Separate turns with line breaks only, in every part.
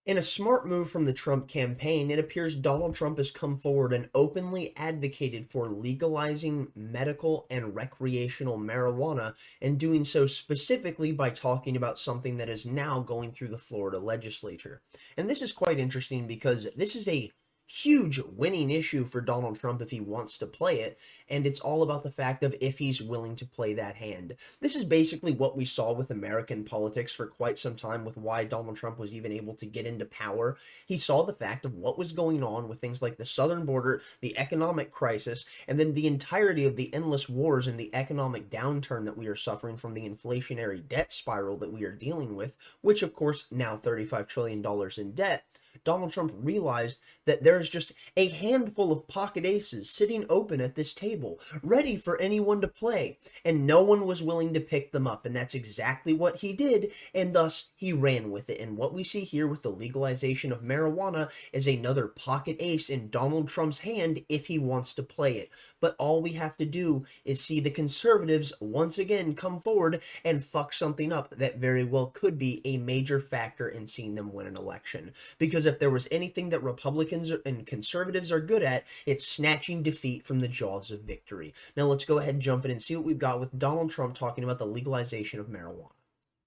In a smart move from the Trump campaign, it appears Donald Trump has come forward and openly advocated for legalizing medical and recreational marijuana, and doing so specifically by talking about something that is now going through the Florida legislature. And this is quite interesting because this is a huge winning issue for Donald Trump if he wants to play it, and it's all about the fact of if he's willing to play that hand. This is basically what we saw with American politics for quite some time, with why Donald Trump was even able to get into power. He saw the fact of what was going on with things like the southern border, the economic crisis, and then the entirety of the endless wars and the economic downturn that we are suffering from, the inflationary debt spiral that we are dealing with, which of course now $35 trillion in debt. Donald Trump realized that there is just a handful of pocket aces sitting open at this table, ready for anyone to play, and no one was willing to pick them up. And that's exactly what he did, and thus he ran with it. And what we see here with the legalization of marijuana is another pocket ace in Donald Trump's hand if he wants to play it. But all we have to do is see the conservatives once again come forward and fuck something up that very well could be a major factor in seeing them win an election. Because if there was anything that Republicans and conservatives are good at, it's snatching defeat from the jaws of victory. Now let's go ahead and jump in and see what we've got with Donald Trump talking about the legalization of marijuana.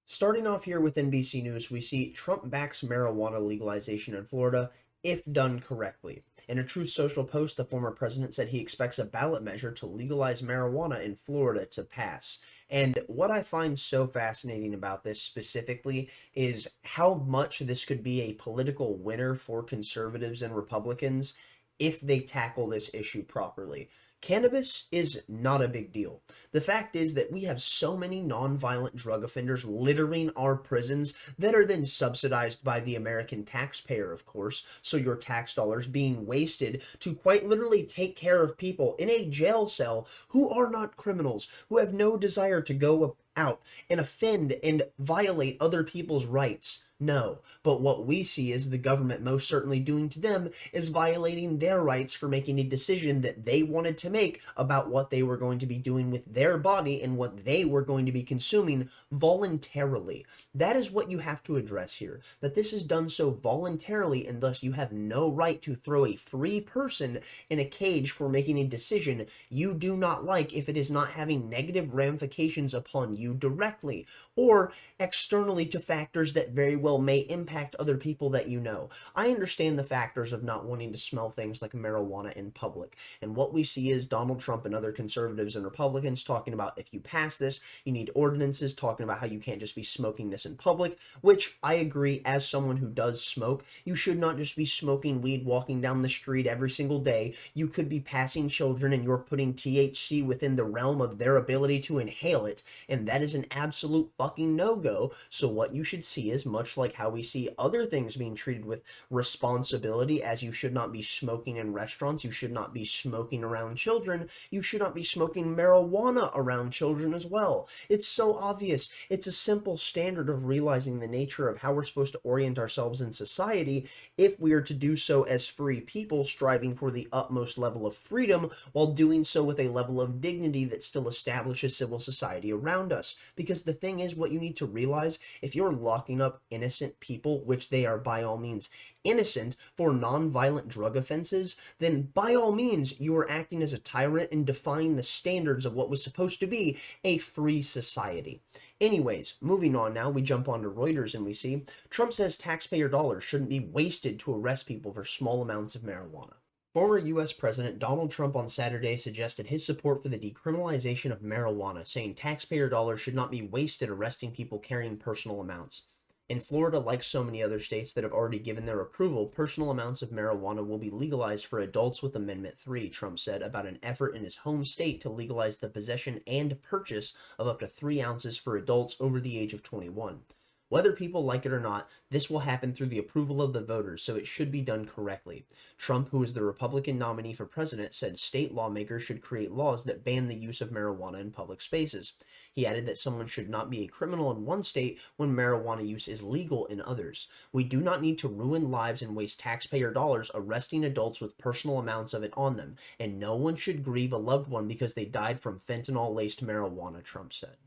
Starting off here with NBC News, we see Trump backs marijuana legalization in Florida if done correctly. In a Truth Social post, the former president said he expects a ballot measure to legalize marijuana in Florida to pass. And what I find so fascinating about this specifically is how much this could be a political winner for conservatives and Republicans if they tackle this issue properly. Cannabis is not a big deal. The fact is that we have so many nonviolent drug offenders littering our prisons that are then subsidized by the American taxpayer, of course, so your tax dollars being wasted to quite literally take care of people in a jail cell who are not criminals, who have no desire to go out and offend and violate other people's rights. No, but what we see is the government most certainly doing to them is violating their rights for making a decision that they wanted to make about what they were going to be doing with their body and what they were going to be consuming voluntarily. That is what you have to address here, that this is done so voluntarily, and thus you have no right to throw a free person in a cage for making a decision you do not like if it is not having negative ramifications upon you directly or externally to factors that very well may impact other people that you know. I understand the factors of not wanting to smell things like marijuana in public. And what we see is Donald Trump and other conservatives and Republicans talking about if you pass this, you need ordinances talking about how you can't just be smoking this in public, which I agree, as someone who does smoke, you should not just be smoking weed walking down the street every single day. You could be passing children and you're putting THC within the realm of their ability to inhale it, and that is an absolute fucking no-go. So what you should see is much like how we see other things being treated with responsibility, as you should not be smoking in restaurants, you should not be smoking around children, you should not be smoking marijuana around children as well. It's so obvious. It's a simple standard of realizing the nature of how we're supposed to orient ourselves in society if we are to do so as free people striving for the utmost level of freedom while doing so with a level of dignity that still establishes civil society around us. Because the thing is, what you need to realize, if you're locking up innocent people, which they are by all means innocent, for non-violent drug offenses, then by all means you are acting as a tyrant and defying the standards of what was supposed to be a free society. Anyways, moving on now, we jump onto Reuters and we see Trump says taxpayer dollars shouldn't be wasted to arrest people for small amounts of marijuana. Former U.S. President Donald Trump on Saturday suggested his support for the decriminalization of marijuana, saying taxpayer dollars should not be wasted arresting people carrying personal amounts. In Florida, like so many other states that have already given their approval, personal amounts of marijuana will be legalized for adults with Amendment 3, Trump said about an effort in his home state to legalize the possession and purchase of up to 3 ounces for adults over the age of 21. Whether people like it or not, this will happen through the approval of the voters, so it should be done correctly. Trump, who is the Republican nominee for president, said state lawmakers should create laws that ban the use of marijuana in public spaces. He added that someone should not be a criminal in one state when marijuana use is legal in others. We do not need to ruin lives and waste taxpayer dollars arresting adults with personal amounts of it on them, and no one should grieve a loved one because they died from fentanyl-laced marijuana, Trump said.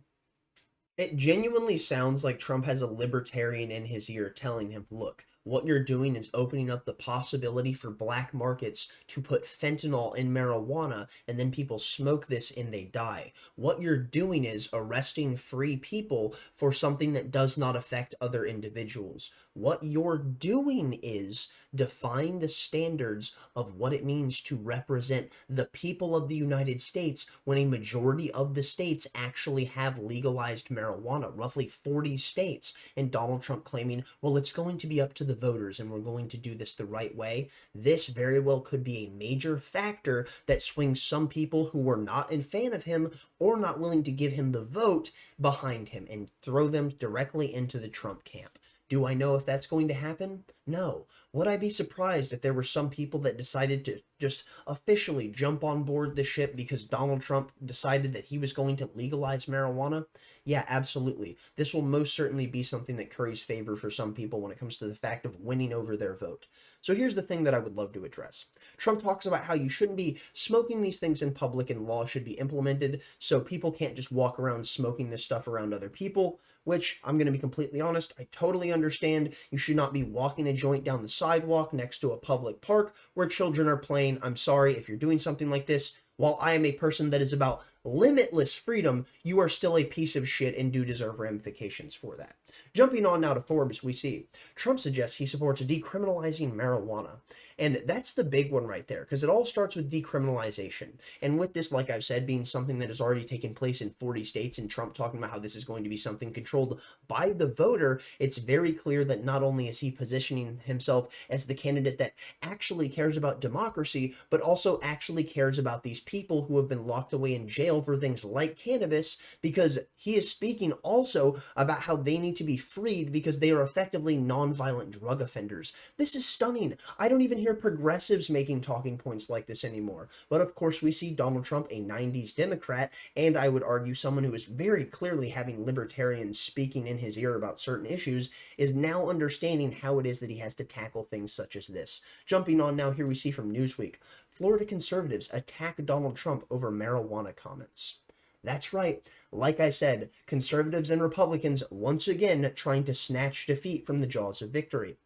It genuinely sounds like Trump has a libertarian in his ear telling him, look, What you're doing is opening up the possibility for black markets to put fentanyl in marijuana, and then people smoke this and they die. What you're doing is arresting free people for something that does not affect other individuals. What you're doing is define the standards of what it means to represent the people of the United States when a majority of the states actually have legalized marijuana, roughly 40 states, and Donald Trump claiming, well, it's going to be up to the voters and we're going to do this the right way. This very well could be a major factor that swings some people who were not a fan of him or not willing to give him the vote behind him and throw them directly into the Trump camp. Do I know if that's going to happen? No. Would I be surprised if there were some people that decided to just officially jump on board the ship because Donald Trump decided that he was going to legalize marijuana? Yeah, absolutely. This will most certainly be something that curries favor for some people when it comes to the fact of winning over their vote. So here's the thing that I would love to address. Trump talks about how you shouldn't be smoking these things in public and law should be implemented so people can't just walk around smoking this stuff around other people, which I'm going to be completely honest, I totally understand. You should not be walking a joint down the sidewalk next to a public park where children are playing. I'm sorry if you're doing something like this. While I am a person that is about limitless freedom, you are still a piece of shit and do deserve ramifications for that. Jumping on now to Forbes, we see Trump suggests he supports decriminalizing marijuana. And that's the big one right there, because it all starts with decriminalization. And with this, like I've said, being something that has already taken place in 40 states and Trump talking about how this is going to be something controlled by the voter, it's very clear that not only is he positioning himself as the candidate that actually cares about democracy, but also actually cares about these people who have been locked away in jail for things like cannabis, because he is speaking also about how they need to be freed because they are effectively nonviolent drug offenders. This is stunning. I don't even hear progressives making talking points like this anymore. But of course, we see Donald Trump, a 90s Democrat, and I would argue someone who is very clearly having libertarians speaking in his ear about certain issues, is now understanding how it is that he has to tackle things such as this. Jumping on now, here we see from Newsweek, Florida conservatives attack Donald Trump over marijuana comments. That's right. Like I said, conservatives and Republicans once again trying to snatch defeat from the jaws of victory.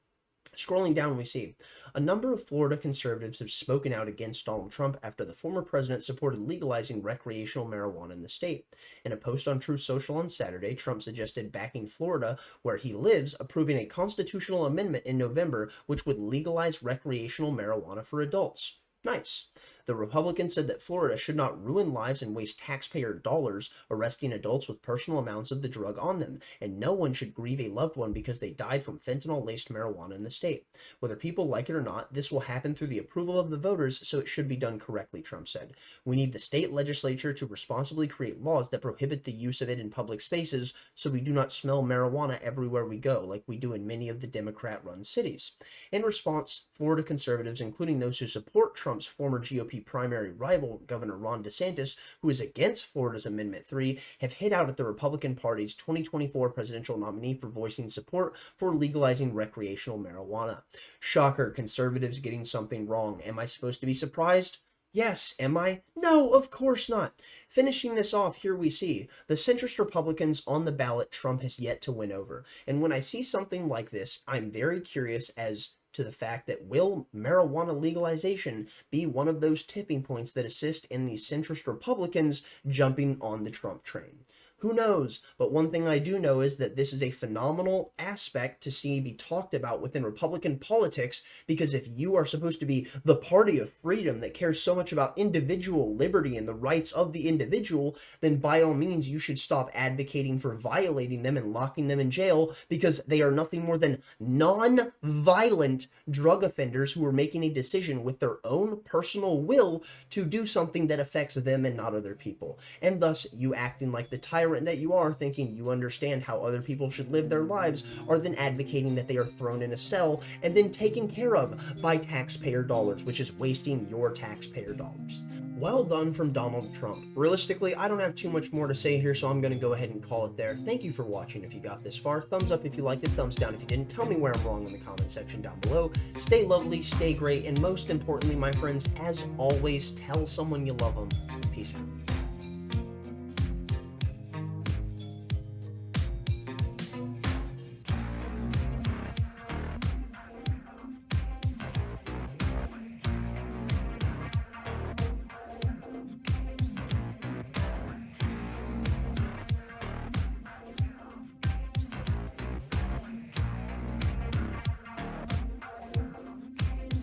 Scrolling down, we see a number of Florida conservatives have spoken out against Donald Trump after the former president supported legalizing recreational marijuana in the state. In a post on Truth Social on Saturday, Trump suggested backing Florida, where he lives, approving a constitutional amendment in November which would legalize recreational marijuana for adults. Nice. The Republican said that Florida should not ruin lives and waste taxpayer dollars arresting adults with personal amounts of the drug on them, and no one should grieve a loved one because they died from fentanyl-laced marijuana in the state. Whether people like it or not, this will happen through the approval of the voters, so it should be done correctly, Trump said. We need the state legislature to responsibly create laws that prohibit the use of it in public spaces so we do not smell marijuana everywhere we go, like we do in many of the Democrat-run cities. In response, Florida conservatives, including those who support Trump's former GOP primary rival, Governor Ron DeSantis, who is against Florida's Amendment 3, have hit out at the Republican Party's 2024 presidential nominee for voicing support for legalizing recreational marijuana. Shocker, conservatives getting something wrong. Am I supposed to be surprised? Yes. Am I? No, of course not. Finishing this off, here we see the centrist Republicans on the ballot Trump has yet to win over. And when I see something like this, I'm very curious as to the fact that will marijuana legalization be one of those tipping points that assist in the centrist Republicans jumping on the Trump train? Who knows? But one thing I do know is that this is a phenomenal aspect to see be talked about within Republican politics, because if you are supposed to be the party of freedom that cares so much about individual liberty and the rights of the individual, then by all means you should stop advocating for violating them and locking them in jail, because they are nothing more than non-violent drug offenders who are making a decision with their own personal will to do something that affects them and not other people. And thus, you acting like the tyrant that you are, thinking you understand how other people should live their lives, are then advocating that they are thrown in a cell and then taken care of by taxpayer dollars, which is wasting your taxpayer dollars. Well done from Donald Trump. Realistically, I don't have too much more to say here, so I'm going to go ahead and call it there. Thank you for watching if you got this far. Thumbs up if you liked it, thumbs down if you didn't. Tell me where I'm wrong in the comment section down below. Stay lovely, stay great, and most importantly, my friends, as always, tell someone you love them. Peace out.